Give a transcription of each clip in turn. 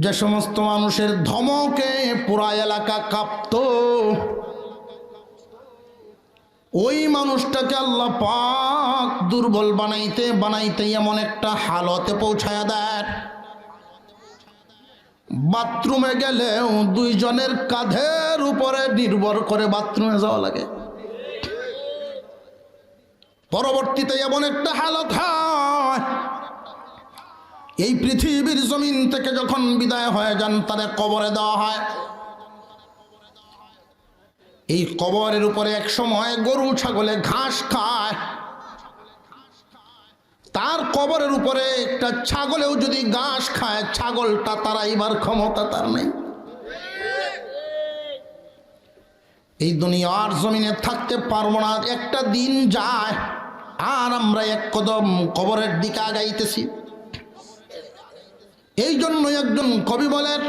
যে সমস্ত মানুষের ধমকে পুরা এলাকা কাঁপত, ওই মানুষটাকে আল্লাহ পাক দুর্বল বানাইতে বানাইতে এমন একটা হালতে পৌঁছায়া দেয়, বাথরুমে গেলেও দুইজনের কাঁধের উপরে নির্ভর করে বাথরুমে যাওয়া লাগে। পরবর্তীতে এমন একটা হালত হয়, এই পৃথিবীর জমিন থেকে যখন বিদায় হয়ে যান তাদের কবরে দেওয়া হয়। এই কবরের উপরে এক সময় গরু ছাগলে ঘাস খায়, তার কবরের উপরে একটা ছাগলেও যদি ঘাস খায়, ছাগলটা তাড়াইবার ক্ষমতা তার নেই। এই দুনিয়ার জমিনে থাকতে পারবো না, একটা দিন যায় আর আমরা এক কদম কবরের দিকে আগাইতেছি। এই জন্য একজন কবি বলেন,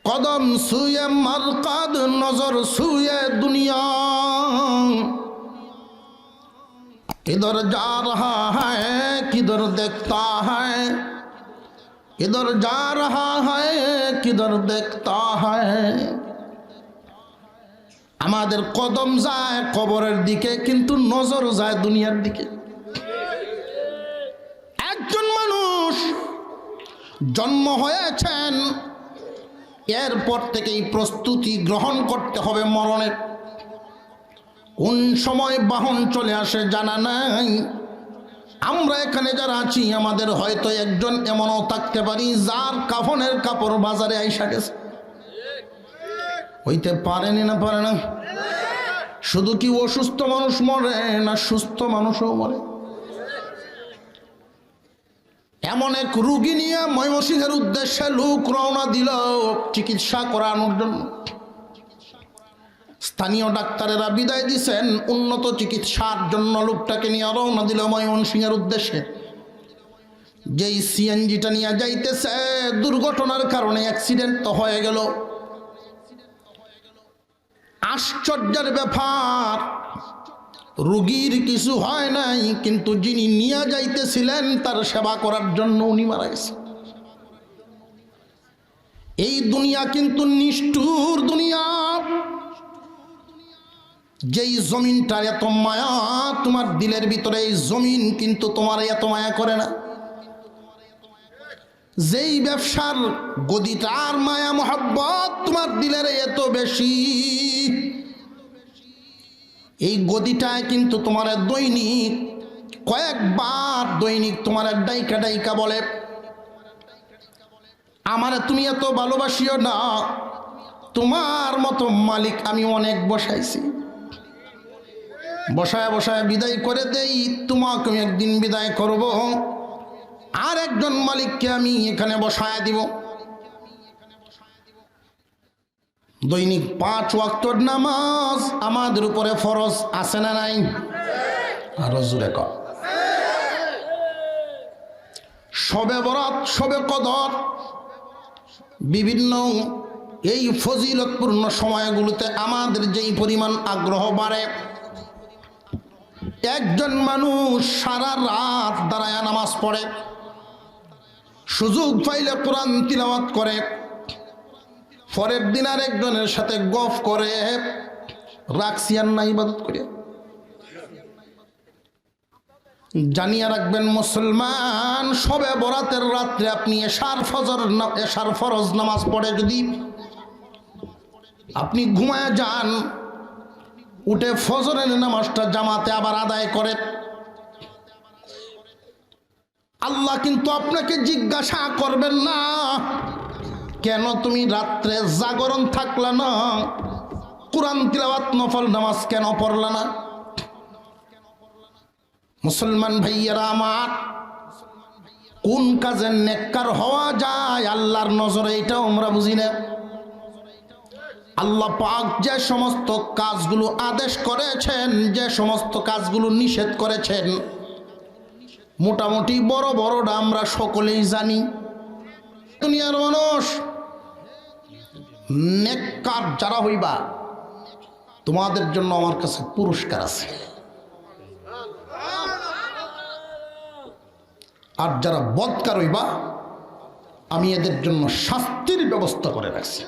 কদম সুয়ে মারকাদ নজর সুয়ে দুনিয়া, किधर जा रहा है किधर देखता है, किधर जा रहा है किधर देखता है। আমাদের কদম যায় কবরের দিকে, কিন্তু নজর যায় দুনিয়ার দিকে। একজন মানুষ জন্ম হয়েছেন, এরপর থেকেই প্রস্তুতি গ্রহণ করতে হবে মরণের। কোন সময় বাহন চলে আসে জানা নাই। আমরা এখানে যারা আছি আমাদের হয়তো একজন এমনও থাকতে পারি যার কাফনের কাপড় বাজারে আইসা গেছে। হইতে পারেনি না পারে না? শুধু কি অসুস্থ মানুষ মরে, না সুস্থ মানুষও মরে? এমন এক রুগী নিয়ে ময়মনসিংহের উদ্দেশ্যে লোক রওনা দিল চিকিৎসা করানোর জন্য। স্থানীয় ডাক্তারেরা বিদায় দিছেন, উন্নত চিকিৎসার জন্য লোকটাকে নিয়ে রওনা দিল ময়মনসিংহের উদ্দেশ্যে। যেই সিএনজিটা নিয়ে যাইতেছে, দুর্ঘটনার কারণে অ্যাক্সিডেন্ট তো হয়ে গেল। আশ্চর্যের ব্যাপার, রোগীর কিছু হয় নাই, কিন্তু যিনি নিয়ে যাইতেছিলেন তার সেবা করার জন্য উনি মারা গেছে। এই দুনিয়া কিন্তু নিষ্ঠুর দুনিয়া। যেই জমিনটার এত মায়া তোমার দিলের ভিতরে, এই জমিন কিন্তু তোমার এত মায়া করে না। যেই ব্যবসার গদিটার মায়া মহব্বত তোমার দিলের এত বেশি, এই গদিটায় কিন্তু তোমার দৈনিক কয়েকবার দৈনিক তোমার ডাইকা ডাইকা বলে, আমারে তুমি এত ভালোবাসিও না, তোমার মতো মালিক আমি অনেক বসাইছি, বসায় বসায় বিদায় করে দেই, তোমাকে আমি একদিন বিদায় করব, আর একজন মালিককে আমি এখানে বসায় দিব। দৈনিক 5 ওয়াক্তের নামাজ আমাদের উপরে ফরজ আছে না নাই? আরো জোরে কর। শবে বরাত, শবে কদর, বিভিন্ন এই ফজিলতপূর্ণ সময়গুলোতে আমাদের যেই পরিমাণ আগ্রহ বাড়ে, একজন মানুষ সারা রাত দাঁড়ায় নামাজ পড়ে, সুযোগ পাইলে কোরআন তিলাওয়াত করে, পরের দিন আর একজনের সাথে গফ করে, রাখছি আর না ইবাদত করে। জানিয়ে রাখবেন মুসলমান, শবে বরাতের রাত্রে আপনি এশার ফরজ নামাজ পড়ে যদি আপনি ঘুমায় যান, উঠে ফজরের নামাজটা জামাতে আবার আদায় করে, আল্লাহ কিন্তু আপনাকে জিজ্ঞাসা করবেন না কেন তুমি রাত্রে জাগরণ থাকলা না, কোরআন তিলাওয়াত নফল নামাজ কেন পড়লা না। মুসলমান ভাইয়েরা আমার, কোন কাজে নেককার হওয়া যায় আল্লাহর নজরে এটাও আমরা বুঝি না। আল্লাহ পাক যে সমস্ত কাজগুলো আদেশ করেছেন, যে সমস্ত কাজগুলো নিষেধ করেছেন, মোটামুটি বড় বড়টা আমরা সকলেই জানি। দুনিয়ার মানুষ নেককার যারা হইবা, তোমাদের জন্য আমার কাছে পুরস্কার আছে। আর যারা বদকার হইবা আমি এদের জন্য শাস্তির ব্যবস্থা করে রাখছি।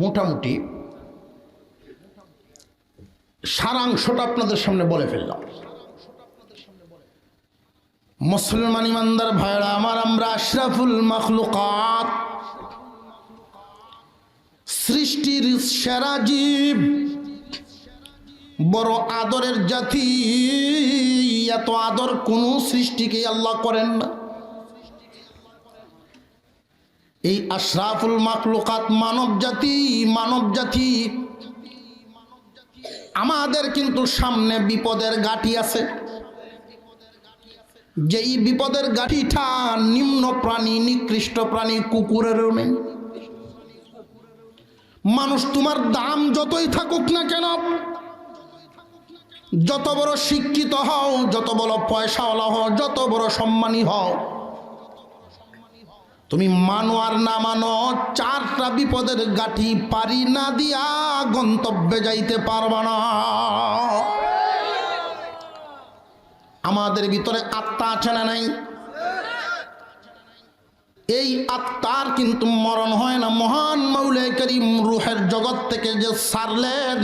মোটামুটি সারাংশটা আপনাদের সামনে বলে ফেললাম। মুসলমান ইমানদার ভাইরা আমার, আমরা আশরাফুল মাখলুকাত, সৃষ্টির সেরা জীব, বড় আদরের জাতি। এত আদর কোন সৃষ্টিকে আল্লাহ করেন না। এই আশরাফুল মাখলুকাত মানব জাতি আমাদের কিন্তু সামনে বিপদের গাঁটি আছে। যেই বিপদের গাঁটিটা নিম্ন প্রাণী, নিকৃষ্ট প্রাণী কুকুরেরও নেই। মানুষ তোমার দাম যতই থাকুক না কেন, যত বড় শিক্ষিত হও, যত বড় পয়সাওয়ালা হও, যত বড় সম্মানী হও, তুমি মানো আর না মানো, চারটা বিপদের গাঁটি পারি না দিয়া গন্তব্যে যাইতে পারবা না। আমাদের ভিতরে আত্মা আছে না নাই? এই আত্মার কিন্তু মরণ হয় না। মহান মাওলাই করিম রুহের জগৎ থেকে যে সারলেন,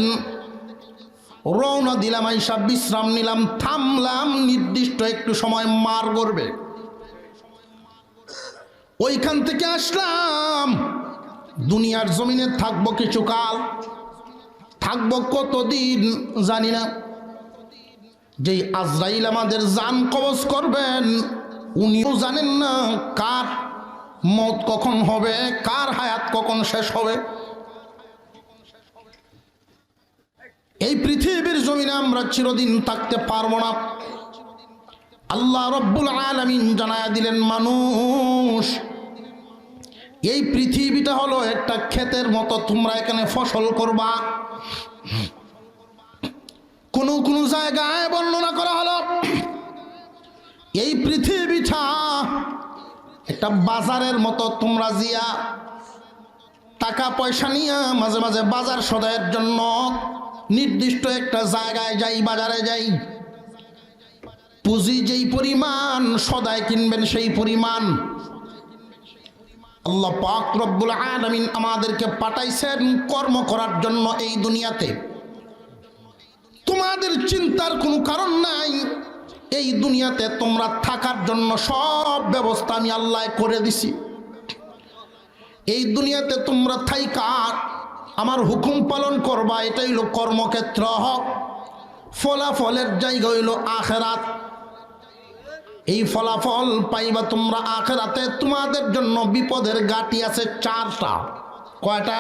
রওনা দিলাম, আইসা বিশ্রাম নিলাম, থামলাম, নির্দিষ্ট একটু সময় মার করবে, ওইখান থেকে আসলাম। দুনিয়ার জমিনে থাকবো কিছুকাল, থাকবো কতদিন জানি না। যেই আজরাইল আমাদের জান কবজ করবেন, উনিও জানেন না কার মত কখন হবে, কার হায়াত কখন শেষ হবে। এই পৃথিবীর জমিনে আমরা চিরদিন থাকতে পারবো না। আল্লাহ রব্বুল আলামিন জানায়া দিলেন, মানুষ, এই পৃথিবীটা হলো একটা ক্ষেতের মতো, তোমরা এখানে ফসল করবা। কোন জায়গায় বর্ণনা করা হলো এই পৃথিবীটা একটা বাজারের মতো, তোমরা জিয়া টাকা পয়সা নিয়ে মাঝে মাঝে বাজার সদাইয়ের জন্য নির্দিষ্ট একটা জায়গায় যাই, বাজারে যাই, পুঁজি যেই পরিমাণ সদাই কিনবেন সেই পরিমাণ আল্লাহ পাক রব্বুল আলামিন আমাদেরকে পাঠাইছেন কর্ম করার জন্য এই দুনিয়াতে। তোমাদের চিন্তার কোনো কারণ নাই। এই দুনিয়াতে তোমরা থাকার জন্য সব ব্যবস্থা আমি আল্লাহ করে দিছি। এই দুনিয়াতে তোমরা থাইকা আমার হুকুম পালন করবা, এটাই হলো কর্মক্ষেত্র। ফলাফলের জায়গা হইল আখিরাত। এই ফলাফল পাইবা তোমরা আখিরাতে। তোমাদের জন্য বিপদের গাঁটি আছে চারটা। কয়টা?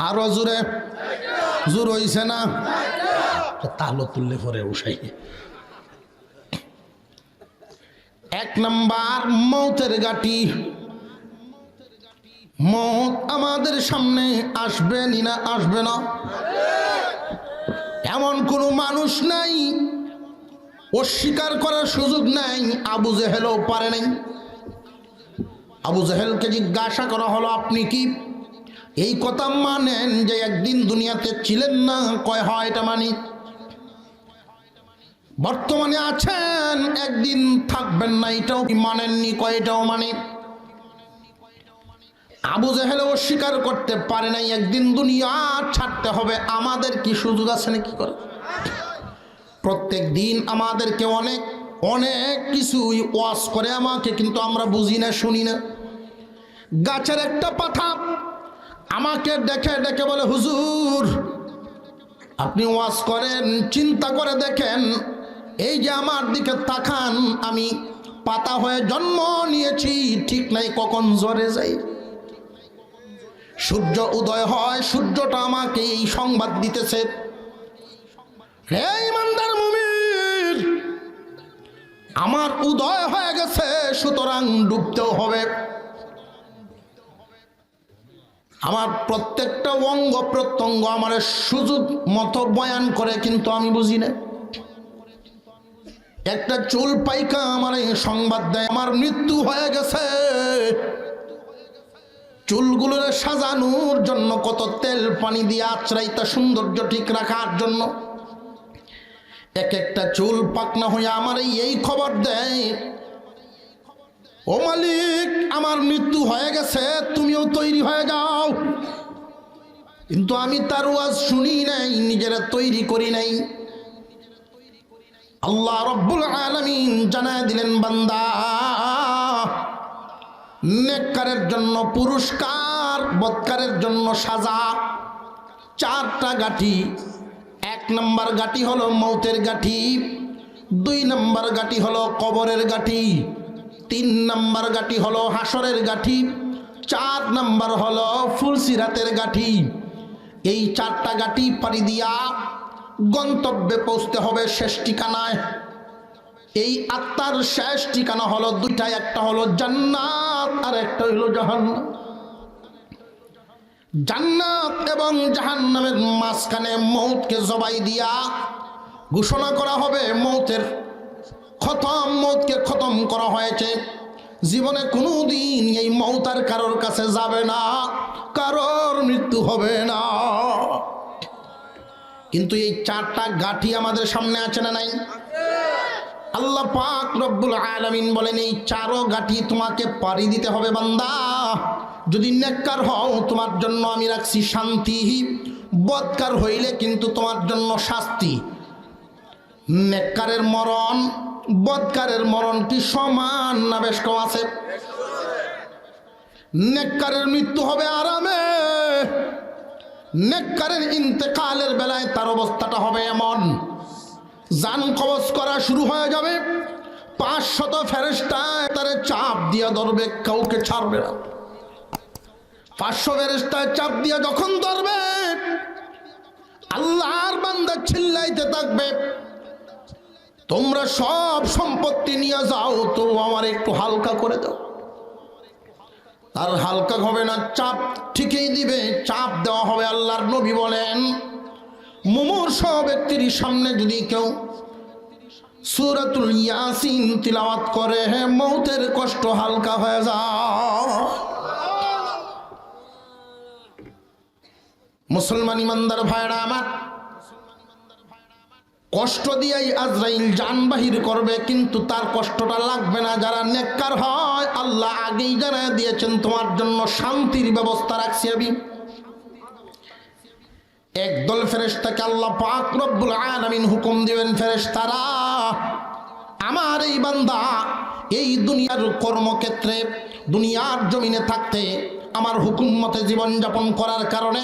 আরো জোরে, জোর হইছে না? তাহলে তুললে পরে উঠাই। এক নাম্বার মৌতের গাঁটি। মৌত আমাদের সামনে আসবে না? আসবে না? এমন কোনো মানুষ নাই, অস্বীকার করার সুযোগ নাই। আবু জেহেলও পারে নাই। আবু জেহেলকে জিজ্ঞাসা করা হলো, আপনি কি এই কথা মানেন যে একদিন দুনিয়াতে ছিলেন না? কয় হয়, এটা মানি। বর্তমানে আছেন, একদিন থাকবেন না, এটাও কি মানেননি? কয় এটাও মানি। আবু জেহেল অস্বীকার করতে পারে নাই একদিন দুনিয়া ছাড়তে হবে। আমাদের কি সুযোগ আছে নাকি করে? প্রত্যেক দিন আমাদেরকে অনেক অনেক কিছু ওয়াজ করে আমাকে, কিন্তু আমরা বুঝি না, শুনি না। গাছের একটা পাতা আমাকে ডেকে ডেকে বলে, হুজুর আপনি ওয়াজ করেন, চিন্তা করে দেখেন, এই যে আমার দিকে তাকান, আমি পাতা হয়ে জন্ম নিয়েছি, ঠিক নাই কখন ঝরে যাই। সূর্য উদয় হয়, সূর্যটা আমাকে এই সংবাদ দিতেছে, হে ইমানদার মুমিন, আমার উদয় হয়ে গেছে, সুতরাং ডুবতেও হবে। আমার প্রত্যেকটা অঙ্গ প্রত্যঙ্গ আমার সুযোগ মতো বয়ান করে, কিন্তু আমি বুঝি না। একটা চুল পাইকা আমার এই সংবাদ দেয় আমার মৃত্যু হয়ে গেছে। চুলগুলোর সাজানোর জন্য কত তেল পানি দিয়ে আচড়াইতা সৌন্দর্য ঠিক রাখার জন্য এক একটা চুল পাকনা হয়ে আমার এই খবর দেয়, ও মালিক, আমার মৃত্যু হয়ে গেছে, তুমিও তৈরি হয়ে যাও। কিন্তু আমি তার ওয়াজ শুনি নাই, নিজেরা তৈরি করি নাই। আল্লাহ রব্বুল আলামিন জানায় দিলেন, বান্দা, নেককারের জন্য পুরস্কার, বদকারের জন্য সাজা। 4টা গাঠি। 1 নম্বর গাঠি হলো মৌতের গাঠি, 2 নম্বর গাঠি হলো কবরের গাঠি, 3 নম্বর গাঠি হলো হাসরের গাঠি, 4 নম্বর হলো ফুলসিরাতের গাঠি। এই 4টা গাঠি পাড়ি দিয়া গন্তব্যে পৌঁছতে হবে শেষ ঠিকানায়। এই আত্মার শেষ ঠিকানা হলো 2টা, একটা হলো জান্নাত আর একটা হলো জাহান্নাম। জান্নাত এবং জাহান্নামের মাঝখানে মৌতকে জবাই দিয়া ঘোষণা করা হবে মৌতের খতম, মৌতকে খতম করা হয়েছে। জীবনে কোনোদিন এই মৌত আর কারোর কাছে যাবে না, কারোর মৃত্যু হবে না। কিন্তু এই 4টা গাঠি আমাদের সামনে আছে না নাই? আল্লাহ পাক রব্বুল আলামিন বলেন, এই 4 গাঠি তোমাকে পাড়ি দিতে হবে বান্দা। যদি নেককার হও তোমার জন্য আমি রাখছি শান্তি, বদকার হইলে কিন্তু তোমার জন্য শাস্তি। নেককারের মরণ বদকারের মরণ কি সমান না বেশ কম আছে? নেককারের মৃত্যু হবে আরামে, নেককারের ইন্তেকালের বেলায় তার অবস্থাটা হবে এমন, জান কবজ করা শুরু হয়ে যাবে, 500 ফেরেশতা তারে চাপ দিয়ে ধরবে, কাউকে ছাড়বে না। 500 ফেরেশতা চাপ দিয়ে যখন ধরবে, আল্লাহর বান্দা চিল্লাইতে থাকবে, তোমরা সব সম্পত্তি নিয়ে যাও, তো আমার একটু হালকা করে দাও। তার হালকা হবে না, চাপ ঠিকই দিবে, চাপ দেওয়া হবে। আল্লাহর নবী বলেন, মুমূর্ষ ব্যক্তির সামনে যদি কেউ সূরাতুল ইয়াসিন তিলাওয়াত করে, মৌতের কষ্ট হালকা হয়ে যায়। মুসলমান ইমানদার ভাইরা আমার, কষ্ট দিয়েই আজরাইল জান বাহির করবে, কিন্তু তার কষ্টটা লাগবে না যারা নেককার হয়। আল্লাহ আগেই জানায় দিয়েছেন, তোমার জন্য শান্তির ব্যবস্থা রাখছি আমি। একদল ফেরেশতাকে আল্লাহ পাক রব্বুল আলামিন হুকুম দিবেন, ফেরেশতারা, আমার এই বান্দা এই দুনিয়ার কর্মক্ষেত্রে, দুনিয়ার জমিনে থাকতে আমার হুকুম মতে জীবনযাপন করার কারণে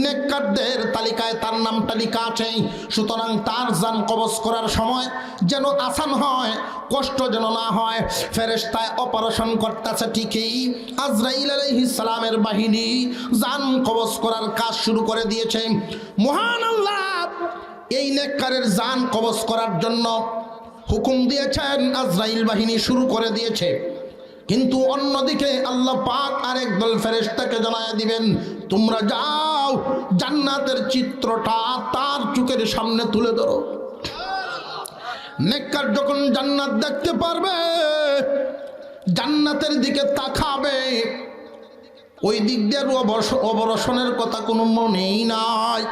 নেককারদের তালিকায় তার নামটা লেখা আছে। সুতরাং তার জান কবজ করার সময় যেন আসান হয়, কষ্ট যেন না হয়। ফেরেশতায় অপারেশন করতেছে ঠিকই, আজরাইল আলাইহিস সালামের বাহিনী জান কবজ করার কাজ শুরু করে দিয়েছে। মহান আল্লাহ এই নেককারের জান কবজ করার জন্য হুকুম দিয়েছেন, আজরাইল বাহিনী শুরু করে দিয়েছে। কিন্তু অন্যদিকে আল্লাহ পাক আরেক দল ফেরেশতাকে জানায় দিবেন, তোমরা যাও জান্নাতের চিত্রটা তার চোখের সামনে তুলে ধরো। নেককার যখন জান্নাত দেখতে পারবে, জান্নাতের দিকে তাকাবে, ওই দিক দিয়ে অবরসনের কথা কোনো মনেই নাই।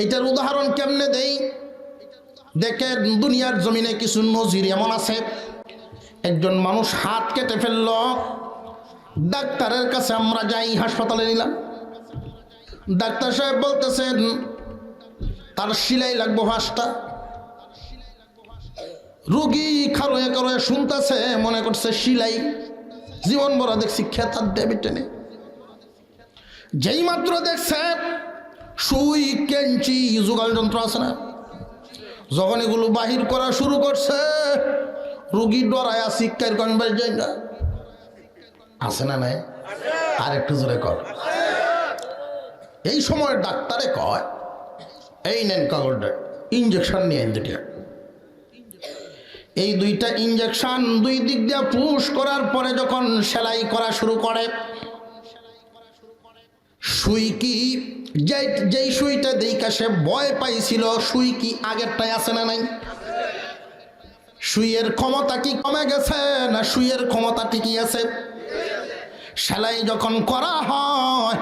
এটার উদাহরণ কেমনে দেই দেখেন, দুনিয়ার জমিনে কিছু নজির এমন আছে। একজন মানুষ হাত কেটে ফেলল, ডাক্তারের কাছে আমরা যাই, হাসপাতালে নিলাম, ডাক্তার সাহেব বলতেছেন তার সেলাই লাগবো 5টা। রোগী খারোয়ে খারোয়ে শুনতেছে, মনে করছে সেলাই, জীবন ভরা দেখছি খেতার দেবে টেনে। যেই মাত্র দেখছে সুই, কেঞ্চি, যুগল যন্ত্র আছে না, যখন এগুলো বাহির করা শুরু করছে, রুগী ডরায়া শিক্ষার কনভার্স যায় না, আছে না নাই? আর একটু জোরে কর। এই সময় ডাক্তারে কয়, এই নেন কাগজটা, ইঞ্জেকশন নিয়ে দুটা। এই 2টা ইঞ্জেকশন 2 দিক দিয়ে পুশ করার পরে যখন সেলাই করা শুরু করে, সুই কি যেই সুইটা দেখে সে ভয় পাইছিল, সুই কি আগেরটাই আছে না নাই? সুইয়ের ক্ষমতা কি কমে গেছে না সুইয়ের ক্ষমতা ঠিকই আছে? সেলাই যখন করা হয়,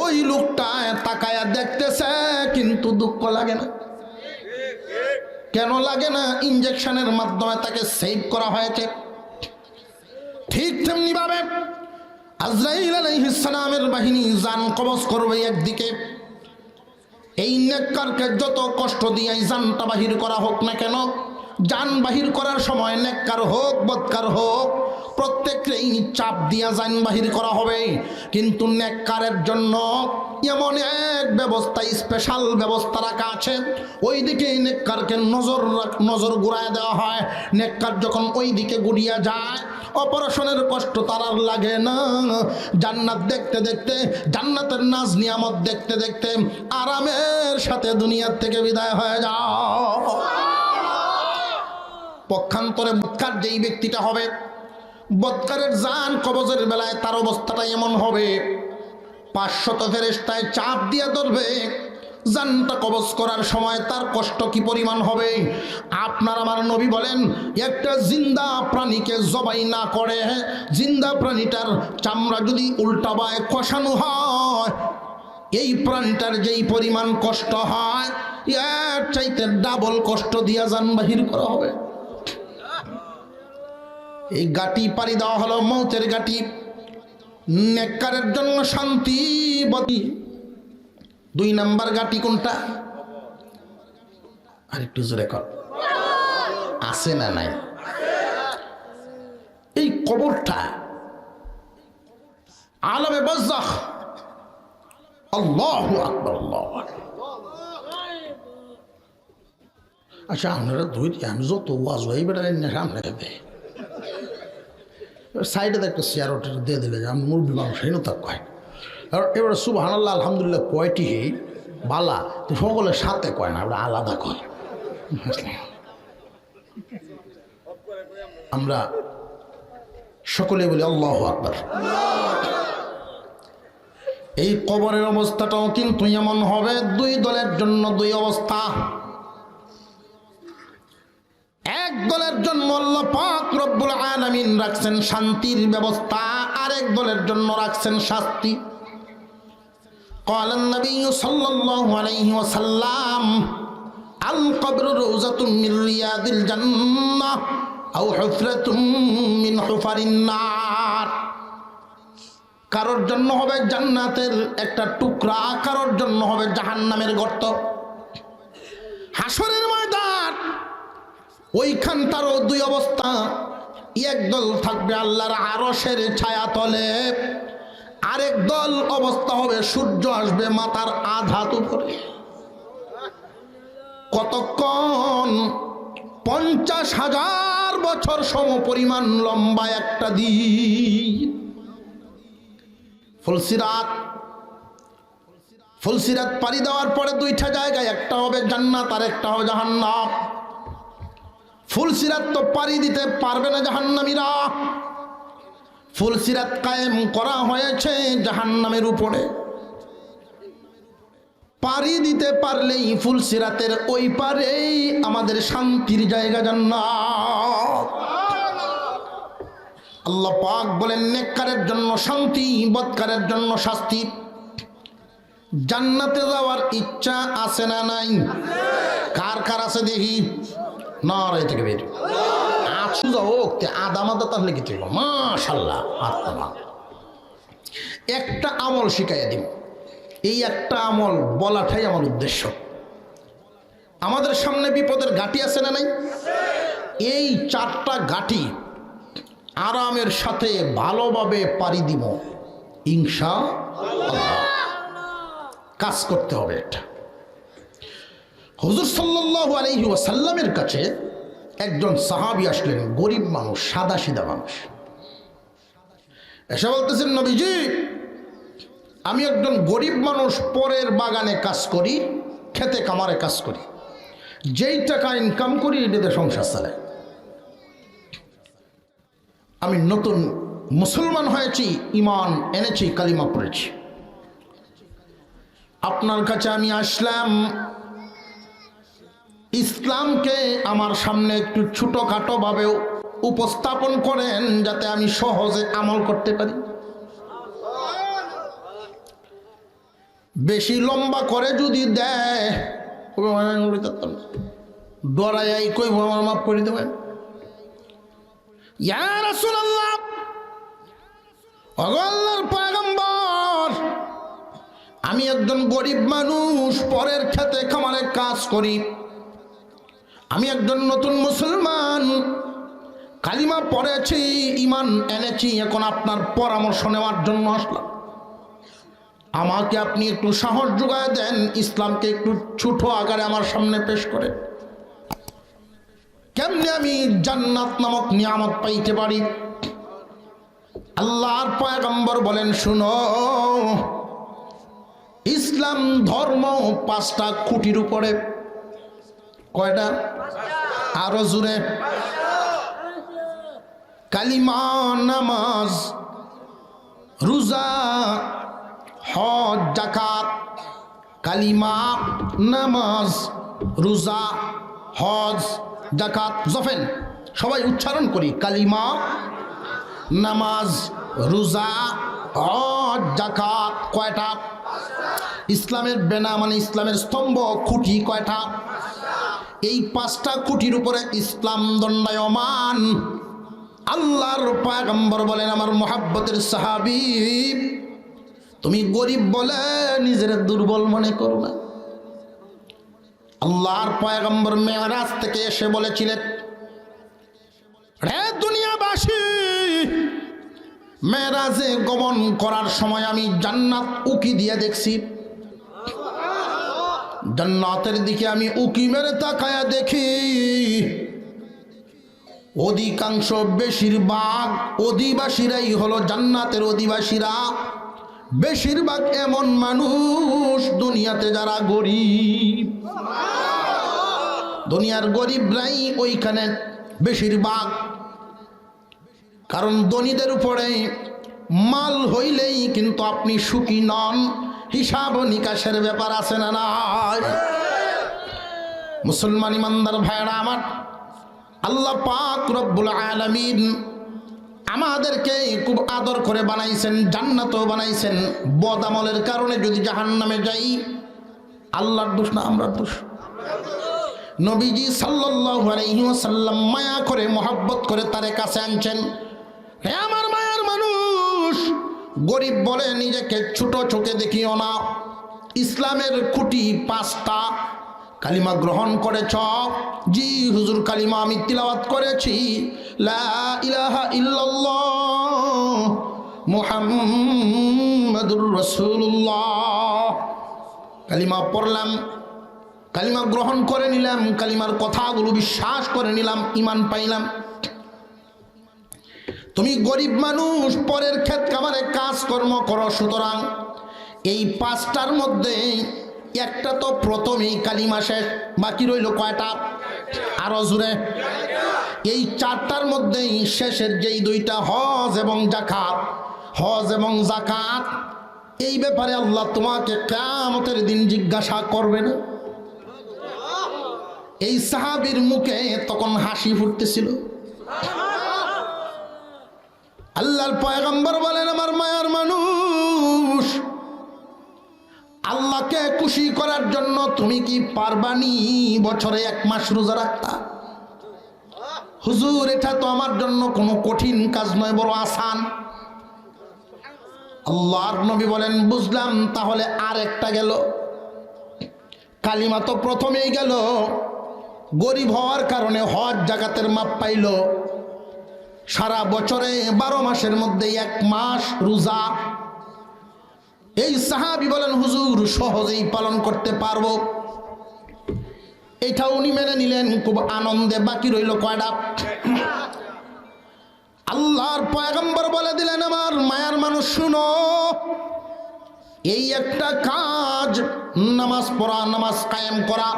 ওই লোকটা তাকায়া দেখতেছে, কিন্তু দুঃখ লাগে না। কেন লাগে না? ইনজেকশনের মাধ্যমে তাকে সেভ করা হয়েছে। ঠিক তেমনি ভাবে আজরাইল আলাইহিস সালামের বাহিনী জান কবজ করবে একদিকে, এই নেককারকে যত কষ্ট দিয়ে জানটা বাহির করা হোক না কেন, জান বাহির করার সময় নেককার হোক বদকার হোক প্রত্যেককেই চাপ দিয়া জান বাহির করা হবে। কিন্তু নেককারের জন্য এমন এক ব্যবস্থা, স্পেশাল ব্যবস্থা রাখা আছে, ওই দিকে নেককারকে নজর ঘুরায় দেওয়া হয়। নেককার যখন ওই দিকে ঘুরিয়া যায়, অপারেশনের কষ্ট তার আর লাগে না। জান্নাত দেখতে দেখতে, জান্নাতের নাজ নিয়ামত দেখতে দেখতে আরামের সাথে দুনিয়ার থেকে বিদায় হয়ে যাও। পক্ষান্তরে বদকার যেই ব্যক্তিটা হবে, বদকারের জান কবজের বেলায় তার অবস্থাটা এমন হবে, 500 ফেরেশতায় চাপ দিয়ে ধরবে। জানটা কবজ করার সময় তার কষ্ট কি পরিমাণ হবে। আপনার আমার নবী বলেন, একটা জিন্দা প্রাণীকে জবাই না করে, জিন্দা প্রাণীটার চামড়া যদি উল্টাবায় কষানো হয়, এই প্রাণীটার যেই পরিমাণ কষ্ট হয়, এর চাইতে ডাবল কষ্ট দিয়া জান বাহির করা হবে। এই গাটি পাড়ি দেওয়া হলো মৌতের গাটি। নেককারের জন্য শান্তি বদি। 2 নাম্বার গাটি কোনটা? আর একটু জোরে কর, আছে না নাই? এই কবরটা আলামে বারজাখ। আল্লাহু আকবার, আল্লাহু আকবার। আচ্ছা আপনারা আমি যত ওয়াজ হই বেটা সামনে দেবে সাইডে একটা চেয়ার ওটা দিয়ে দিলে আমি মুরব্বী মানুষ হেন তা কয়। আর এবারে সুবহানাল্লাহ আলহামদুলিল্লাহ কয়টি বালা তো সকলের সাথে কয় না, ওটা আলাদা কয়। আমরা সকলে বলি আল্লাহু আকবার। এই কবরের অবস্থাটাও কিন্তু এমন হবে, 2 দলের জন্য 2 অবস্থা। এক দলের জন্য আল্লাহ পাক রব্বুল আলামিন রাখছেন শান্তির ব্যবস্থা, আরেক দলের জন্য রাখছেন শাস্তি। قال النبي صلى الله عليه وسلم القبر روضة من رياض الجنة أو حفرة من حفر النار। কারোর জন্য হবে জান্নাতের একটা টুকরা, কারোর জন্য হবে জাহান্নামের গর্ত। হাসরের ময়দান, ওইখানটারও 2 অবস্থা। এক দল থাকবে আল্লাহর আরশের ছায়া তলে, আরেক দল অবস্থা হবে সূর্য আসবে মাথার আধাত উপরে। কতক্ষণ? 50,000 বছর সম পরিমাণ লম্বা একটা দিন। ফুলসিরাত পাড়ি দেওয়ার পরে 2টা জায়গায়, একটা হবে জান্নাত আর একটা হবে জাহান্নাম। ফুলসিরাত তো পাড়ি দিতে পারবে না জাহান্নামীরা। ফুলসিরাত কায়েম করা হয়েছে জাহান্নামের উপরে। পাড়ি দিতে পারলেই ফুলসিরাতের ওই পারেই আমাদের শান্তির জায়গা জান্নাত। আল্লাহ পাক বলেন, নেককারের জন্য শান্তি, বদকারের জন্য শাস্তি। জান্নাতে যাওয়ার ইচ্ছা আছে না নাই? কার কার আছে দেখি? নারায়ে তাকবীর। আছু যাও আদামাদা তাহলে কি ছিল? মাশাআল্লাহ। একটা আমল শিখাইয়া দিব। এই একটা আমল বলাটাই আমার উদ্দেশ্য। আমাদের সামনে বিপদের ঘাটি আছে না নাই? এই 4টা ঘাটি আরামের সাথে ভালোভাবে পাড়ি দিব ইনশাআল্লাহ। কাজ করতে হবে এটা। হুজুর সাল্লাল্লাহু আলাইহি ওয়াসাল্লামের কাছে একজন সাহাবী আসলেন, গরিব মানুষ, সাদা সিধা মানুষ। এসে বলতেছেন, নবীজি আমি একজন গরিব মানুষ, পরের বাগানে কাজ করি, খেতে কামারে কাজ করি, যেই টাকা ইনকাম করি এটাতে সংসার চালাই। আমি নতুন মুসলমান হয়েছি, ঈমান এনেছি, কালিমা পড়েছি। আপনার কাছে আমি আসলাম, ইসলামকে আমার সামনে একটু ছোটখাটো ভাবে উপস্থাপন করেন যাতে আমি সহজে আমল করতে পারি। বেশি লম্বা করে যদি দেয় ডরাই কইব আমার মাফ করে দেবেন। ইয়া রাসূলুল্লাহ, ওগো আল্লাহর পয়গম্বর, আমি একজন গরিব মানুষ, পরের খেতে খামারে কাজ করি, আমি একজন নতুন মুসলমান, কালিমা পড়েছি, ঈমান এনেছি, এখন আপনার পরামর্শ নেওয়ার জন্য আসলাম। আমাকে আপনি একটু সাহস যোগায় দেন, ইসলামকে একটু ছোট আকারে আমার সামনে পেশ করে কেমনে আমি জান্নাত নামক নিয়ামত পাইতে পারি। আল্লাহর পয়গম্বর বলেন, শুনো, ইসলাম ধর্ম 5টা খুঁটির উপরে। কয়টা? আরো জোরে। কালিমা, নামাজ, রোজা, হজ, যাকাত। কালিমা, নামাজ, রোজা, হজ, যাকাত। জফেন সবাই উচ্চারণ করি, কালিমা, নামাজ, রোজা, হজ, যাকাত। কয়টা? ইসলামের বেনা মানে ইসলামের স্তম্ভ, খুঁটি কয়টা? এই 5টা খুঁটির উপরে ইসলাম দণ্ডায়মান। আল্লাহর পয়গম্বর বলেন, আমার মহাব্বতের সাহাবী, তুমি গরিব বলে নিজের দুর্বল মনে করো না। আল্লাহর পয়গম্বর মেরাজ থেকে এসে বলেছিলেন, রে দুনিয়াবাসী, মেরাজে গমন করার সময় আমি জান্নাত উকি দিয়ে দেখছি। জান্নাতের দিকে আমি উকি মেরে তাকায়া দেখি, অধিকাংশ বেশিরভাগ অধিবাসীরাই হলো জান্নাতের অধিবাসীরা। বেশিরভাগ এমন মানুষ দুনিয়াতে যারা গরিব, দুনিয়ার গরিবরাই ওইখানে বেশিরভাগ। কারণ ধনীদের উপরে মাল হইলেই কিন্তু আপনি সুখী নন, হিসাব নিকাশের ব্যাপার আছে না নাই? মুসলমান ইমানদার ভাইরা আমার, আল্লাহ পাক রব্বুল আলামিন আমাদেরকে খুব আদর করে বানাইছেন, জান্নাতও বানাইছেন। বদ আমলের কারণে যদি জাহান্নামে যাই, আল্লাহর দোষ না আমরার দোষ। নবীজি সাল্লাল্লাহু আলাইহি ওয়াসাল্লাম মায়া করে মহব্বত করে তারে কাছে আনছেন। হে আমার মায়ার মানুষ, গরিব বলে নিজেকে ছোট চোখে দেখিও না। ইসলামের খুঁটি 5টা। কালিমা গ্রহণ করেছ? জি হুজুর, কালিমা আমি তিলাওয়াত করেছি। লা ইলাহা ইল্লাল্লাহ মুহাম্মাদুর রাসূলুল্লাহ। কালিমা পড়লাম, কালিমা গ্রহণ করে নিলাম, কালিমার কথাগুলো বিশ্বাস করে নিলাম, ঈমান পাইলাম। তুমি গরিব মানুষ, পরের ক্ষেত খামারে কাজকর্ম করো, সুতরাং এই 5টার মধ্যে একটা তো প্রথমেই কালিমা শেষ, বাকি রইল কয়টা? আরো জোরে। এই 4টার মধ্যেই শেষের যেই 2টা, হজ এবং যাকাত। হজ এবং যাকাত, এই ব্যাপারে আল্লাহ তোমাকে কিয়ামতের দিন জিজ্ঞাসা করবে না। এই সাহাবীর মুখে তখন হাসি ফুটতেছিল। আল্লাহর পয়গম্বর বলেন, আমার মায়ার মানুষ, আল্লাহকে খুশি করার জন্য তুমি কি পারবানি বছরে 1 মাস রোজা রাখতা? হুজুর, এটা তো আমার জন্য কোনো কঠিন কাজ নয়, বড় আসান। আল্লাহর নবী বলেন, বুঝলাম, তাহলে আর একটা গেল। কালিমা তো প্রথমেই গেল, গরিব হওয়ার কারণে হজ যাকাতের মাপ পাইল। সারা বছরে 12 মাসের মধ্যে 1 মাস রোজা। এই সাহাবী বলেন, হুজুর সহজেই পালন করতে পারবো। এটা উনি মেনে নিলেন খুব আনন্দে। বাকি রইল কয়টা? আল্লাহর পয়গম্বর বলে দিলেন, আমার মায়ার মানুষ শুনো, এই একটা কাজ, নামাজ পড়া, নামাজ কায়েম করা।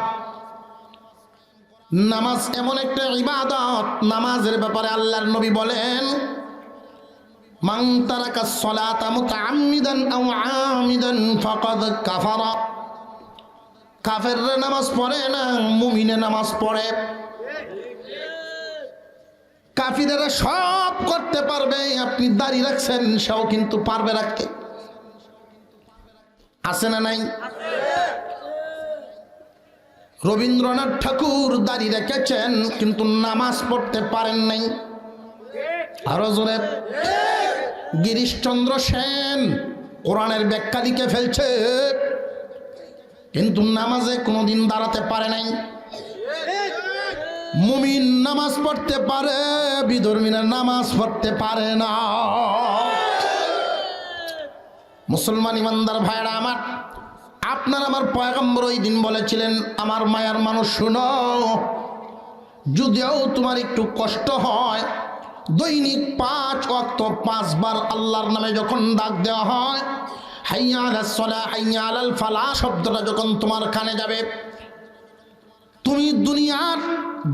নামাজ এমন একটা ইবাদত, নামাজের ব্যাপারে আল্লাহর নবী বলেন, মান তারাকা সলাতা মুতাআম্মিদান আও আমিদান ফাকাদ কাফারা। কাফেররা নামাজ পড়ে না, মুমিনে নামাজ পড়ে। কাফিরেরা সব করতে পারবে, আপনি দাড়ি রাখছেন, সেও কিন্তু পারবে রাখতে। আছে না নাই? রবীন্দ্রনাথ ঠাকুর দাড়ি রেখেছেন কিন্তু নামাজ পড়তে পারেন নাই। আরো জোরে। গিরিশচন্দ্র সেন কোরআনের ব্যাখ্যা লিখে ফেলছে কিন্তু নামাজে কোনোদিন দাঁড়াতে পারে নাই। মুমিন নামাজ পড়তে পারে, বিধর্মীরা নামাজ পড়তে পারে না। মুসলমান ইমানদার ভাইরা আমার, আপনার আমার পয়গম্বর ওই দিন বলেছিলেন, আমার মায়ার মানুষ শুনো, যদিও তোমার একটু কষ্ট হয়, দৈনিক 5 ওয়াক্ত 5 বার আল্লাহর নামে যখন ডাক দেওয়া হয়, হাইয়া আলাস সালাহ হাইয়া আলাল ফালাহ শব্দটা যখন তোমার কানে যাবে, তুমি দুনিয়ার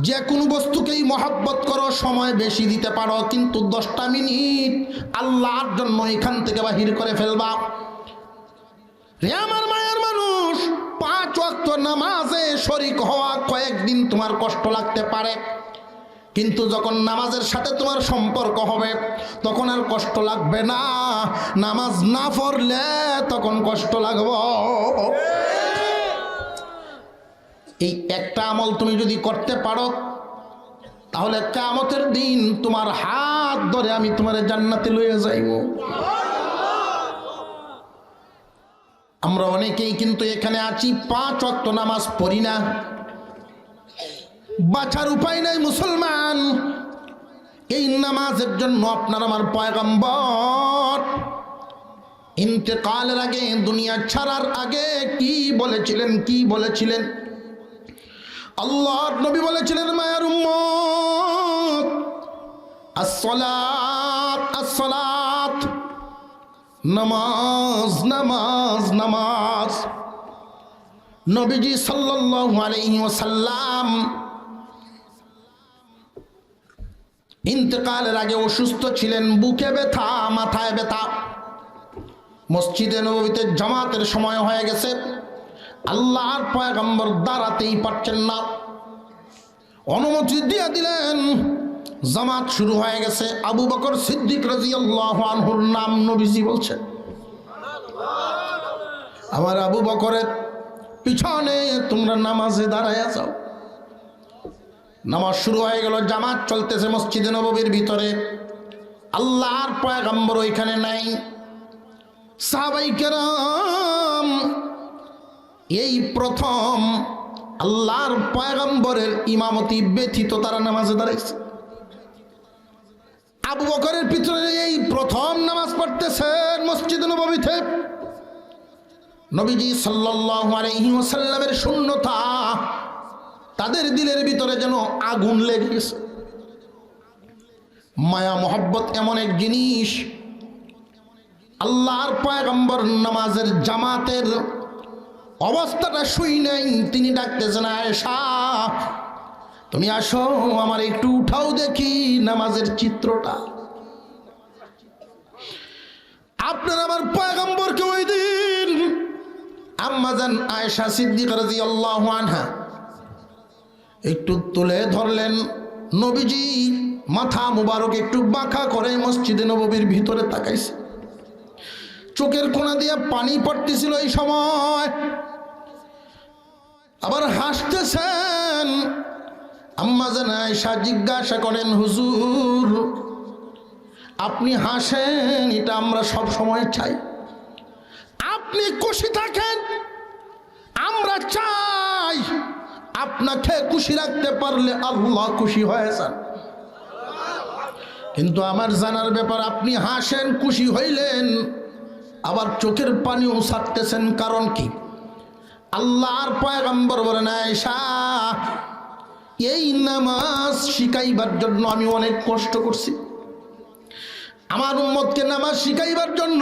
যে কোনো বস্তুকেই মহব্বত করো, সময় বেশি দিতে পারো, কিন্তু 10টা মিনিট আল্লাহর জন্য এখান থেকে বাহির করে ফেলবা। রে আমার মায়ের মানুষ, 5 ওয়াক্ত নামাজে শরীক হওয়া কয়েকদিন তোমার কষ্ট লাগতে পারে, কিন্তু যখন নামাজের সাথে তোমার সম্পর্ক হবে তখন আর কষ্ট লাগবে না। নামাজ না পড়লে তখন কষ্ট লাগবে। এই একটা আমল তুমি যদি করতে পারো, তাহলে কিয়ামতের দিন তোমার হাত ধরে আমি তোমার জান্নাতে লইয়া যাইব। আমরা অনেকেই কিন্তু এখানে আছি 5 ওয়াক্ত নামাজ পড়ি না। বাঁচার উপায় নাই মুসলমান। এই নামাজের জন্য আপনার আমার পয়গম্বর ইন্তেকালের আগে, দুনিয়া ছাড়ার আগে কি বলেছিলেন? আল্লাহর নবী বলেছিলেন, মায়ের উম্মত, আসসালাত আসসালাত, নামাজ নামাজ নামাজ। নবীজি সাল্লাল্লাহু আলাইহি ওয়াসাল্লাম ইন্তেকালের আগে অসুস্থ ছিলেন, বুকে ব্যথা, মাথায় ব্যথা। মসজিদে নববীতে জামাতের সময় হয়ে গেছে, আল্লাহর পয়গম্বর দাঁড়াতেই পারছেন না, অনুমতি দিয়ে দিলেন, জামাত শুরু হয়ে গেছে। আবু বকর সিদ্দিক রাদিয়াল্লাহু আনহুর নাম নবীজি বলছেন, আমার আবু বকরের পিছনে তোমরা নামাজে দাঁড়ায়া যাও। নামাজ শুরু হয়ে গেল, জামাত চলতেছে মসজিদে নববীর ভিতরে। আল্লাহর পয়গম্বর ওইখানে নাই। সাহাবায়ে কেরাম এই প্রথম আল্লাহর পয়গম্বরের ইমামতি ব্যতীত তারা নামাজে দাঁড়াইছে। আবু বকরের পিছনে এই প্রথম নামাজ পড়তেছেন মসজিদে নববীতে। নবীজি সাল্লাল্লাহু আলাইহি ওয়াসাল্লামের শূন্যতা, তাদের দিলের ভিতরে যেন আগুন লেগে গেছে। মায়া মোহাব্বত এমন এক জিনিস, আল্লাহর পয়গম্বর নামাজের জামাতের অবস্থাটা শুই নাই, তিনি ডাকতেছেন, আয়েশা তুমি আসো, আমার একটু উঠাও দেখি নামাজের চিত্রটা। আপনার আমার পয়গম্বরকে ওই দিন আম্মাজান আয়েশা সিদ্দিকা রাদিয়াল্লাহু আনহা একটু তুলে ধরলেন। নবীজি মাথা মুবারক একটু বাঁকা করে মসজিদে নববীর ভিতরে তাকাইছে, চোখের কোণা দিয়ে পানি পড়তেছিল। এই সময় আবার হাসতেছেন। আম্মাজান আয়েশা জিজ্ঞাসা করেন, হুজুর আপনি হাসেন, এটা আমরা সব সময় চাই। আপনি খুশি থাকেন, আমরা চাই। আপনাকে খুশি রাখতে পারলে আল্লাহ খুশি হয়ে যান। কিন্তু আমার জানার ব্যাপার, আপনি হাসেন, খুশি হইলেন, আবার চোখের পানিও ছাড়তেছেন, কারণ কি? আল্লাহর পয়গম্বর বলেন, আয়েশা এই নামাজ শিখাইবার জন্য আমি অনেক কষ্ট করছি। আমার উম্মতকে নামাজ শিখাইবার জন্য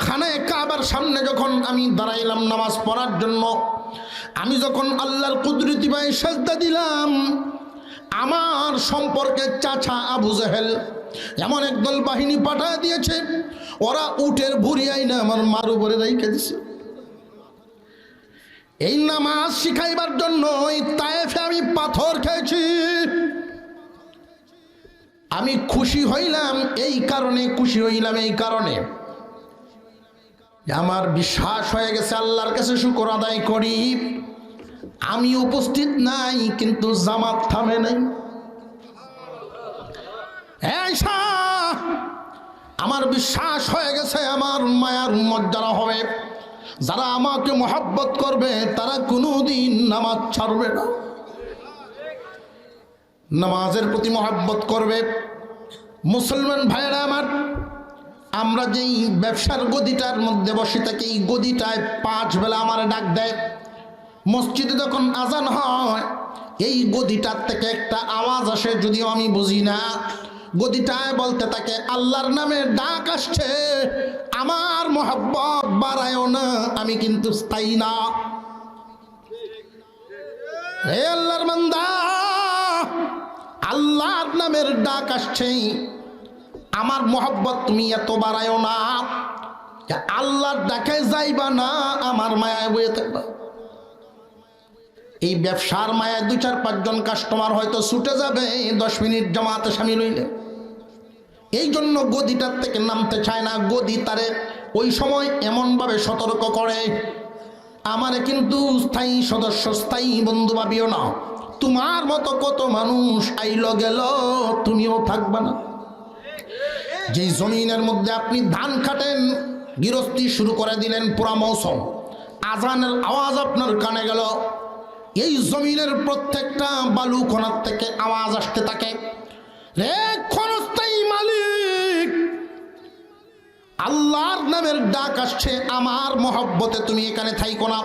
খানায়ে কাবার সামনে যখন আমি দাঁড়াইলাম নামাজ পড়ার জন্য, আমি যখন আল্লাহর কুদরতি পায়ে সেজদা দিলাম, আমার সম্পর্কে চাচা আবু জেহেল এমন একদল বাহিনী পাঠায় দিয়েছে, ওরা উটের ভুঁড়ি আইনা আমার মার উপরে রেখে দিছে। এই নামাজ শিখাইবার জন্য ওই তায়েফে আমি পাথর খেয়েছি। আমি খুশি হইলাম এই কারণে আমার বিশ্বাস হয়ে গেছে, আল্লাহর কাছে শুকর আদায় করি, আমি উপস্থিত নাই কিন্তু জামাত থামে নাই। আমার বিশ্বাস হয়ে গেছে আমার মায়ার উম্মত যারা হবে, যারা আমাকে মহব্বত করবে, তারা কোনোদিন নামাজ ছাড়বে না, নামাজের প্রতি মহব্বত করবে। মুসলমান ভাইয়েরা আমার, আমরা যেই ব্যবসার গদিটার মধ্যে বসে থাকি, এই গদিটায় 5 বেলা আমার ডাক দেয়। মসজিদে যখন আজান হয়, এই গদিটার থেকে একটা আওয়াজ আসে, যদিও আমি বুঝি না। গদিটায় বলতে থাকে, আল্লাহর নামে ডাক আসছে, আমার মহব্বত বাড়ায়ও না, আমি কিন্তু স্থায়ী না। হে আল্লাহর বান্দা, আল্লাহর নামের ডাক আসছে, আমার মহব্বত তুমি এত বাড়ায়ও না, আল্লাহর ডাকে যাইবা না, আমার মায়ায় বয়ে থাকবা। এই ব্যবসার মায়ায় 2-4-5 জন কাস্টমার হয়তো ছুটে যাবে 10 মিনিট জামাতে শামিল হইলে। এই জন্য গদিটার থেকে নামতে চায় না। গদি তারে ওই সময় এমনভাবে সতর্ক করে, আমারে কিন্তু স্থায়ী সদস্য, স্থায়ী বন্ধু ভাবিও না। তোমার মতো কত মানুষ আইল গেল, তুমিও থাকবা না। যেই জমিনের মধ্যে আপনি ধান কাটেন, গৃহস্থী শুরু করে দিলেন, পুরা মৌসুম আজানের আওয়াজ আপনার কানে গেল, এই জমিনের প্রত্যেকটা বালু কোণার থেকে আওয়াজ আসতে থাকে, রে ক্ষণস্থায়ী মালিক, আল্লাহর নামের ডাক আসছে, আমার মহব্বতে তুমি এখানে থাইকো না।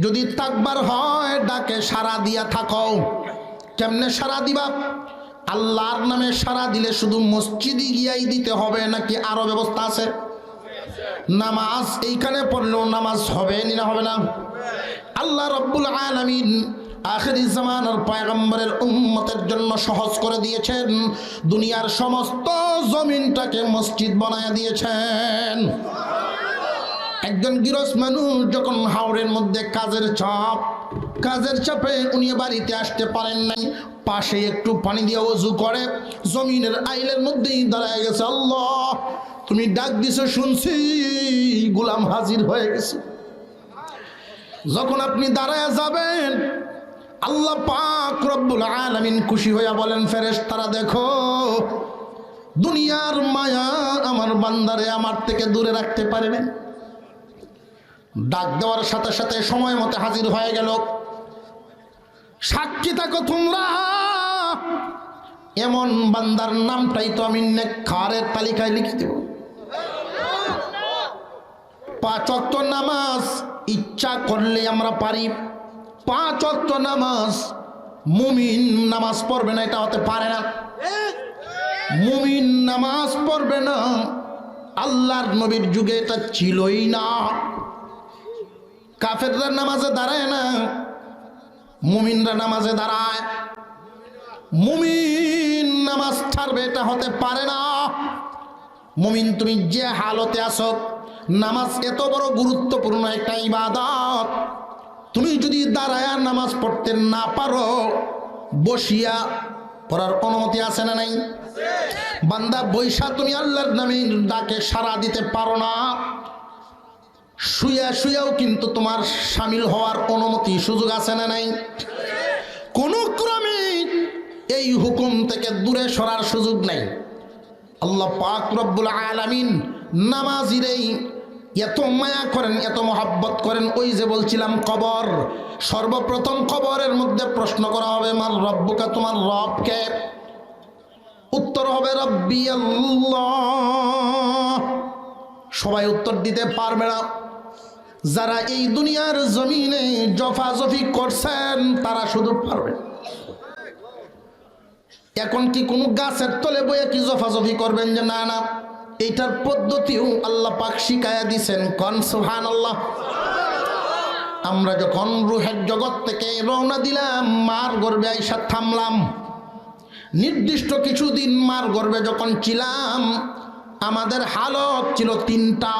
যদি তাকবার হয়, ডাকে সাড়া দিয়া থাকো। কেমনে সাড়া দিবা? আল্লাহর নামে সাড়া দিলে শুধু মসজিদে গিয়াই দিতে হবে নাকি আরো ব্যবস্থা আছে? নামাজ এইখানে পড়লেও নামাজ হবে না হবে না? আল্লাহ রাব্বুল আলামিন আখিরি জামানার পয়গম্বরের উম্মতের জন্য সহজ করে দিয়েছেন, দুনিয়ার সমস্ত জমিনটাকে মসজিদ বানায়া দিয়েছেন। একজন গৃহস্থ মানুষ যখন হাওড়ের মধ্যে কাজের চাপে উনি বাড়িতে আসতে পারেন নাই, পাশে একটু পানি দিয়ে ওযু করে জমিনের আইলের মধ্যেই দাঁড়ায় গেছে, আল্লাহ তুমি ডাক দিছো শুনছি, গোলাম হাজির হয়ে গেছে। যখন আপনি দাঁড়ায় যাবেন, আল্লাহ পাক রব্বুল আলামিন খুশি হইয়া বলেন, ফেরেশতারা দেখো, দুনিয়ার মায়া আমার বান্দারে আমার থেকে দূরে রাখতে পারবেন। ডাক দেওয়ার সাথে সাথে সময় মতো হাজির হয়ে গেল। সাক্ষী থাকো তোমরা, এমন বান্দার নামটাই তো আমি নেককারের তালিকায় লিখে দেব। 5 ওয়াক্ত নামাজ ইচ্ছা করলে আমরা পারি। 5 ওয়াক্ত নামাজ মুমিন নামাজ পড়বে না, এটা হতে পারে না। মুমিন নামাজ পড়বে না, আল্লাহর নবীর যুগে এটা ছিলই না। কাফেররা নামাজে দাঁড়ায় না, মুমিনরা নামাজে দাঁড়ায়। মুমিন নামাজ ছাড়বে, এটা হতে পারে না। মুমিন তুমি যে হালতে আছো, নামাজ এত বড় গুরুত্বপূর্ণ একটা ইবাদত, তুমি যদি দাঁড়ায়া নামাজ পড়তে না পারো, বসিয়া পড়ার অনুমতি আছে না নাই? বান্দা বৈশা তুমি আল্লাহর নামের ডাকে সাড়া দিতে পারো না, শুয়া শুয়াও কিন্তু তোমার শামিল হওয়ার অনুমতি সুযোগ আছে না নাই? কোন ক্রমে এই হুকুম থেকে দূরে সরার সুযোগ নাই। আল্লাহ পাক রব্বুল আলামিন নামাজিরেই এত মায়া করেন, এত মহাব্বত করেন। ওই যে বলছিলাম কবর, সর্বপ্রথম কবরের মধ্যে প্রশ্ন করা হবে, মার রব্বুকা, তোমার রব কে? উত্তর হবে রব্বি আল্লাহ। সবাই উত্তর দিতে পারবে না। যারা এই দুনিয়ার জমিনে জফাজফি করছেন তারা শুধু পারবে। এখন কি কোনো গাছের তলে বইয়া কি জফাজফি করবেন যে না না? এইটার পদ্ধতিও আল্লাহ পাক শিখায়া দিছেন। কোন সুবহানাল্লাহ। আমরা যখন রূহের জগৎ থেকে রওনা দিলাম, মার গর্ভে আইসা থামলাম। নির্দিষ্ট কিছুদিন মার গর্ভে যখন ছিলাম, আমাদের হালত ছিল 3টা।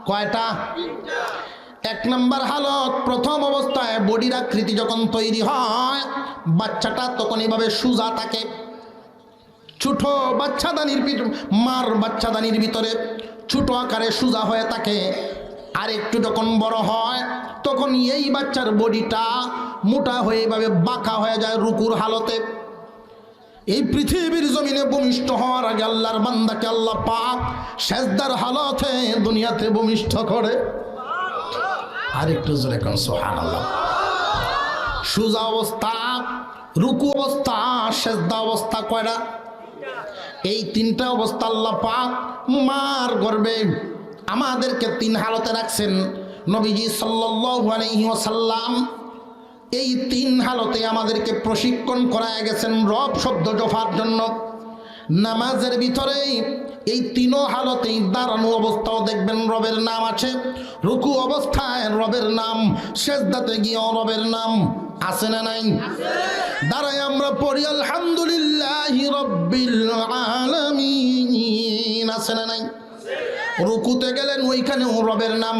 কয়টা? 1 নম্বর হালত, প্রথম অবস্থায় বডির আকৃতি যখন তৈরি হয়, বাচ্চাটা তখন এভাবে সোজা থাকে, ছোট বাচ্চাদানির মার বাচ্চাদানির ভিতরে ছোট আকারে সোজা হয়ে থাকে। আর একটু যখন বড় হয়, তখন এই বাচ্চার বডিটা মোটা হয়ে এভাবে বাঁকা হয়ে যায় রুকুর হালতে। এই পৃথিবীর জমিনে ভূমিষ্ঠ হওয়ার আগে আল্লাহর বান্দাকে আল্লাহ পাক সেজদার হালতে দুনিয়াতে ভূমিষ্ঠ করে। আরেকটু জোরে কোন সুবহানাল্লাহ। সুজা অবস্থা, রুকু অবস্থা, সেজদা অবস্থা কয়টা? এই তিনটা অবস্থা আল্লাহ পাক মার গর্বে আমাদেরকে তিন হালতে রাখছেন। নবীজি সাল্লাল্লাহু আলাইহি ওয়াসাল্লাম এই তিন হালতে আমাদেরকে প্রশিক্ষণ করায় গেছেন রব শব্দ জপার জন্য। নামাজের ভিতরে এই তিন হালতেই দাঁড়ানো অবস্থাও দেখবেন রবের নাম আছে, রুকু অবস্থায় রবের নাম, সেজদাতে গিয়েও রবের নাম আছে না নাই? দাঁড়ায় আমরা পড়ি আলহামদুলিল্লাহি রাব্বিল আলামিন, আছে না নাই? রুকুতে গেলেন ওইখানেও রবের নাম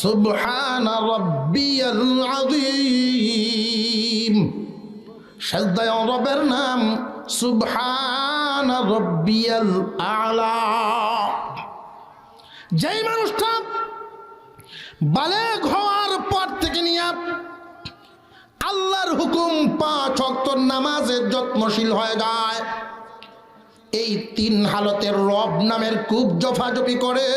সুবহানা রাব্বিয়াল আযীম, সেজদায়ও রবের নাম সুবহানা রাব্বিয়াল আলা। যেই মানুষটা বালেগ হওয়ার পর থেকে নিয়ে আল্লাহর হুকুম 5 ওয়াক্ত নামাজের যত্নশীল হয়ে যায়, এই তিন হালতের রব নামের খুব জফাজফি করে,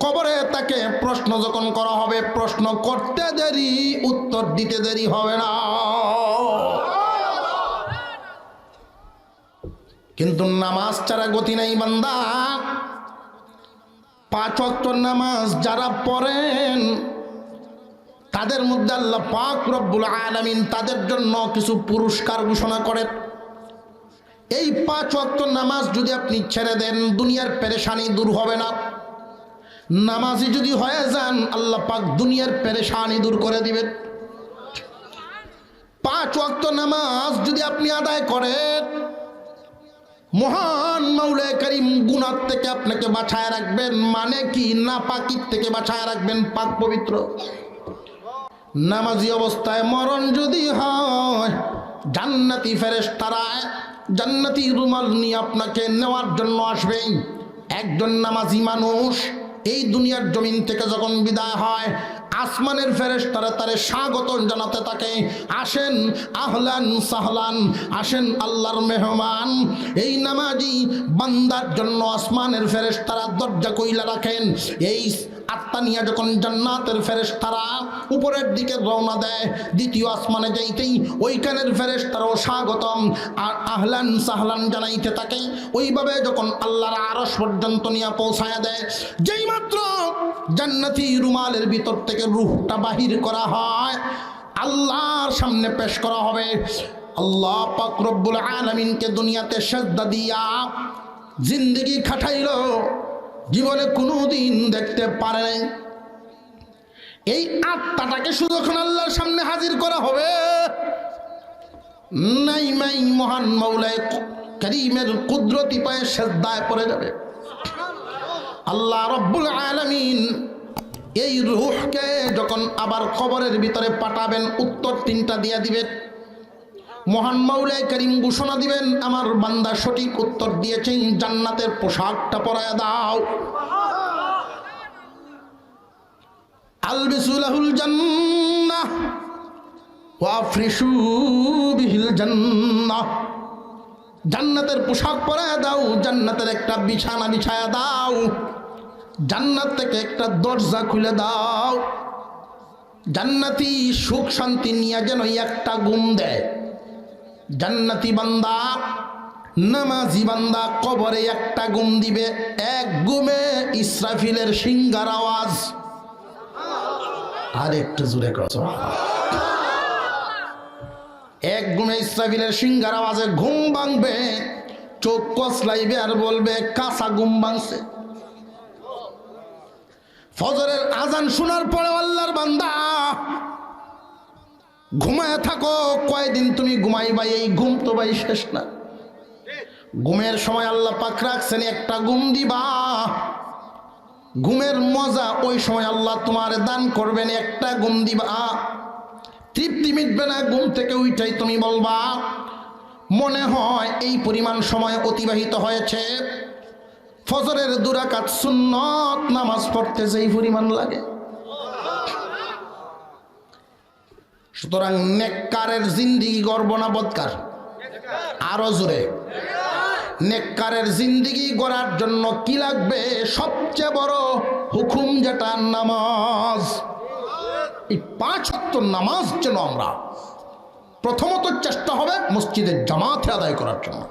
কবরে তাকে প্রশ্ন যখন করা হবে প্রশ্ন করতে দেরি, উত্তর দিতে দেরি হবে না। কিন্তু নামাজ ছাড়া গতি নাই বান্দা। 5 ওয়াক্ত নামাজ যারা পড়েন তাদের মধ্যে আল্লাহ পাক রব্বুল আলামিন তাদের জন্য কিছু পুরস্কার ঘোষণা করেন। এই 5 ওয়াক্ত নামাজ যদি আপনি ছেড়ে দেন দুনিয়ার পেরেশানি দূর হবে না। নামাজি যদি হয়ে যান আল্লাহ পাক দুনিয়ার পেরেশানি দূর করে দিবেন। 5 ওয়াক্ত নামাজ যদি আপনি আদায় করেন মহান মাওলা করিম গুনাহ থেকে আপনাকে বাঁচায় রাখবেন। মানে কি? নাপাকি থেকে বাঁচায় রাখবেন, পাক পবিত্র। নামাজি অবস্থায় মরণ যদি হয় জান্নাতি ফেরেশতারা জান্নাতি রুমাল নিয়ে আপনাকে নেওয়ার জন্য আসবে। একজন নামাজি মানুষ এই দুনিয়ার জমিন থেকে যখন বিদায় হয় আসমানের ফেরেশতারা তারে স্বাগত জানাতে থাকে, আসেন আহলান সাহলান, আসেন আল্লাহর মেহমান। এই নামাজি বান্দার জন্য আসমানের ফেরেশতারা দরজা কইলা রাখেন। এই আত্মা নিয়ে যখন জান্নাতের ফেরেশতারা উপরের দিকে রওনা দেয় দ্বিতীয় আসমানে যাইতেই ওইখানের ফেরেশতারাও স্বাগতম আর আহলান সাহলান জানাইতে থাকে। ওইভাবে যখন আল্লাহর আরশ পর্যন্ত নিয়ে পৌঁছায় দেয়, যেই মাত্র জান্নাতি রুমালের ভিতর থেকে রূহটা বাহির করা হয় আল্লাহর সামনে পেশ করা হবে। আল্লাহ পাক রব্বুল আলামিনকে দুনিয়াতে সেজদা দিয়া জিন্দেগি খাটাইল, জীবনে কোনোদিন দেখতে পারে নাই। এই আত্মাটাকে শুধু যখন আল্লাহর সামনে হাজির করা হবে নাই মাই মহান মাওলায়ে করিমের কুদরতি পায়ে সেজদায় পড়ে যাবে। আল্লাহ রব্বুল আলামিন এই রূহকে যখন আবার কবরের ভিতরে পাঠাবেন উত্তর 3টা দিয়ে দিবেন। মহান মাওলায়ে করিম ঘোষণা দিবেন, আমার বান্দা সঠিক উত্তর দিয়েছে, জান্নাতের পোশাকটা পরায়া দাও। আলবিসু লাহুল জান্নাহ ওয়া আফরিশু বিহিল জান্নাহ, জান্নাতের পোশাক পরায়া দাও, জান্নাতের একটা বিছানা বিছায়া দাও, জান্নাত থেকে একটা দরজা খুলে দাও। জান্নাতি সুখ শান্তি নিয়ে যেন একটা ঘুম দেয়। জান্নাতি বান্দা নামাজি বান্দা কবরে একটা ঘুম দিবে, এক ঘুমে ইসরাফিলের সিংহার আওয়াজ। আর একটু জোরে কথা। এক ঘুমে ইসরাফিলের সিংহার আওয়াজে ঘুম ভাঙবে, চোখ কসলাইবে আর বলবে কাঁচা ঘুম ভাঙছে। ফজরের আজান শোনার পরে আল্লাহর বান্দা ঘুমায় থাকো, কয়দিন তুমি ঘুমাইবা? এই ঘুম তো ভাই শেষ না। ঘুমের সময় আল্লাহ পাক রাখছেন একটা ঘুম দিবা, ঘুমের মজা ওই সময় আল্লাহ তোমার দান করবেন, একটা ঘুম দিবা। তৃপ্তি মিটবে না, ঘুম থেকে উঠাই তুমি বলবা মনে হয় এই পরিমাণ সময় অতিবাহিত হয়েছে। ফজরের 2 রাকাত সুন্নত নামাজ পড়তে যেই পরিমাণ লাগে সুতরাং নেককারের জিন্দিগি গর্ব না বদকার? আরো জোরে। নেককারের জিন্দিগি গড়ার জন্য কি লাগবে? সবচেয়ে বড় হুকুম যেটা, নামাজ। এই 5 ওয়াক্ত নামাজ যেন আমরা প্রথমত চেষ্টা হবে মসজিদের জামাতে আদায় করার জন্য।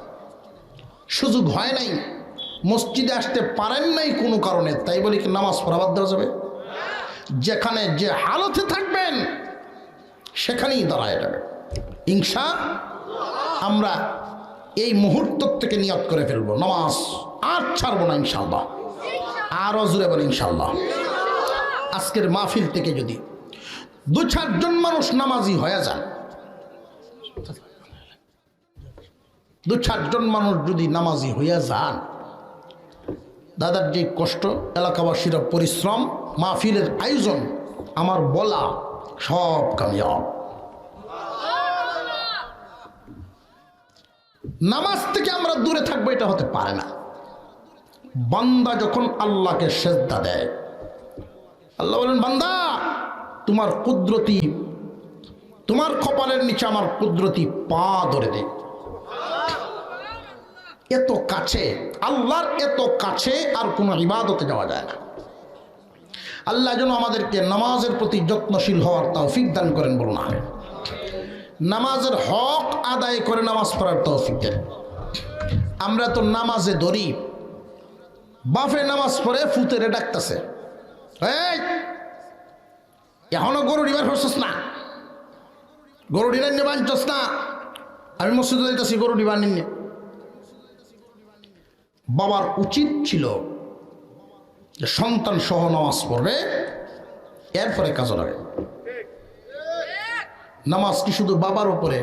সুযোগ হয় নাই, মসজিদে আসতে পারেন নাই কোনো কারণে, তাই বলি কি নামাজ পড়া বাদ দেওয়া যাবে? যেখানে যে হালতে থাকবেন সেখানেই দাঁড়ায় যাবে ইনশা। আমরা এই মুহূর্ত থেকে নিয়ত করে ফেলবো নামাজ আর ছাড়বো না ইনশাআল্লাহ। আরো জোরে বলেন ইনশাআল্লাহ। আজকের মাহফিল থেকে যদি 2-4 জন মানুষ নামাজি হয়ে যান, 2-4 জন মানুষ যদি নামাজি হইয়া যান, দাদার যে কষ্ট, এলাকাবাসীর পরিশ্রম, মাহফিলের আয়োজন, আমার বলা সব কামিয়াব। নামাজ থেকে আমরা দূরে থাকবো এটা হতে পারে না। বান্দা যখন আল্লাহকে সেজদা দেয়, আল্লাহ বলেন, বান্দা তোমার কুদরতি, তোমার কপালের নিচে আমার কুদরতি পা ধরে দে। এত কাছে, আল্লাহর এত কাছে আর কোনো ইবাদতে যাওয়া যায় না। আল্লাহ যেন আমাদেরকে নামাজের প্রতি যত্নশীল হওয়ার তৌফিক দান করেন, বলুন আমিন। নামাজের হক আদায় করে নামাজ পড়ার তৌফিক দেন। আমরা তো নামাজে ধরি, বাফে নামাজ পড়ে ফুতেরে ডাকতেছে, এই এখনো গরু ডিবার হচ্ছস না, গরু ডিবার নিয়ে বাঁচছস না, আমি মসজিদে যাইতেছি গরু ডিবার নিয়ে। বাবার উচিত ছিল যে সন্তান সহ নামাজ পড়বে, এরপরে কাজে লাগে। নামাজ কি শুধু বাবার উপরে?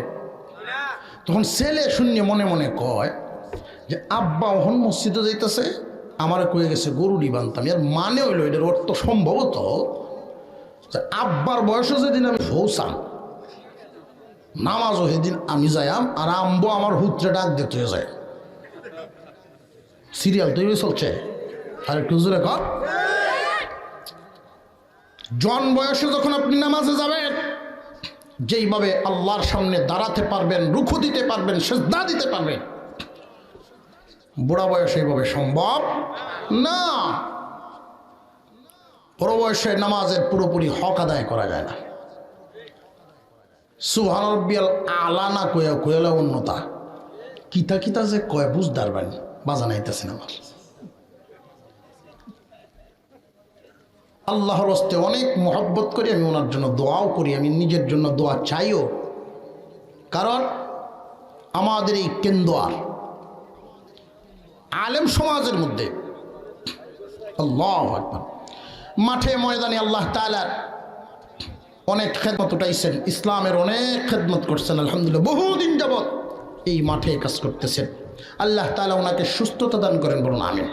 তখন ছেলে শূন্য মনে মনে কয় যে আব্বা ওহন মসজিদে যাইতেছে, আমার কয়ে গেছে গরু ডিবানতাম। এর মানে হইল, এটার অর্থ সম্ভবত যে আব্বার বয়সে যেদিন আমি পৌঁছাম, নামাজও সেদিন আমি যাইয়াম, আর আম্বো আমার হুত্রে ডাক দিতে যায়। সিরিয়াল তৈরি চলছে। আর একটু জোরে কর। জন বয়সে যখন আপনি নামাজে যাবেন, যেইভাবে আল্লাহর সামনে দাঁড়াতে পারবেন, রুকু দিতে পারবেন, সিজদা দিতে পারবেন, বুড়া বয়সে এইভাবে সম্ভব না। বড় বয়সে নামাজের পুরোপুরি হক আদায় করা যায় না। সুবহান রাব্বিয়াল আলা না কয়া কয়লা উন্নতা কিতা কিতা যে কয় বুঝদার বানি বাজানাইতেছে নামাজ। আল্লাহর হস্তে অনেক মহব্বত করি আমি, ওনার জন্য দোয়াও করি, আমি নিজের জন্য দোয়া চাইও। কারণ আমাদের এই কেন্দ্র আলেম সমাজের মধ্যে আল্লাহু আকবার, মাঠে ময়দানে আল্লাহ তাআলার অনেক খেদমত উঠাইছেন, ইসলামের অনেক খেদমত করছেন আলহামদুলিল্লাহ। বহুদিন যাবৎ এই মাঠে কাজ করতেছেন। আল্লাহ তাআলা ওনাকে সুস্থতা দান করেন, বলুন আমিন।